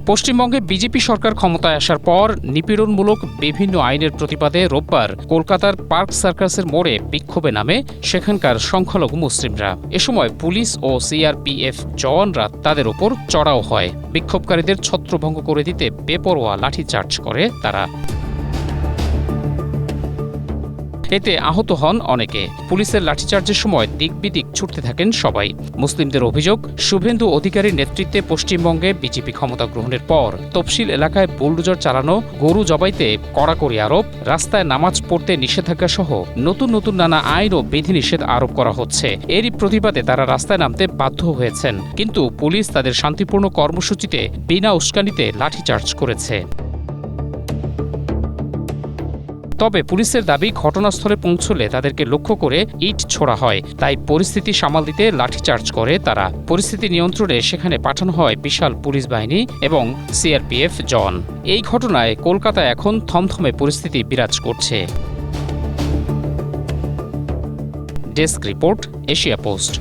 পশ্চিমবঙ্গে বিজেপি সরকার ক্ষমতায় আসার পর নিপীড়নমূলক বিভিন্ন আইনের প্রতিবাদে রোববার কলকাতার পার্ক সার্কাসের মোড়ে বিক্ষোভে নামে সেখানকার সংখ্যালঘু মুসলিমরা। এ সময় পুলিশ ও সিআরপিএফ জওয়ানরা তাদের ওপর চড়াও হয়। বিক্ষোভকারীদের ছত্রভঙ্গ করে দিতে বেপরোয়া লাঠিচার্জ করে তারা। এতে আহত হন অনেকে। পুলিশের লাঠিচার্জের সময় দিকবিদিক ছুটতে থাকেন সবাই। মুসলিমদের অভিযোগ, শুভেন্দু অধিকারীর নেতৃত্বে পশ্চিমবঙ্গে বিজেপি ক্ষমতা গ্রহণের পর তফসিল এলাকায় বুলডোজার চালানো, গরু জবাইতে কড়াকড়ি আরোপ, রাস্তায় নামাজ পড়তে নিষেধাজ্ঞা সহ নতুন নতুন নানা আইন ও বিধিনিষেধ আরোপ করা হচ্ছে। এরই প্রতিবাদে তারা রাস্তায় নামতে বাধ্য হয়েছেন, কিন্তু পুলিশ তাদের শান্তিপূর্ণ কর্মসূচিতে বিনা উস্কানিতে লাঠিচার্জ করেছে। তবে পুলিশের দাবি, ঘটনাস্থলে পৌঁছলে তাদেরকে লক্ষ্য করে ইট ছোড়া হয়, তাই পরিস্থিতি সামাল দিতে লাঠিচার্জ করে তারা। পরিস্থিতি নিয়ন্ত্রণে সেখানে পাঠানো হয় বিশাল পুলিশ বাহিনী এবং সিআরপিএফ জওয়ান। এই ঘটনায় কলকাতায় এখন থমথমে পরিস্থিতি বিরাজ করছে। Desk report, Asia post.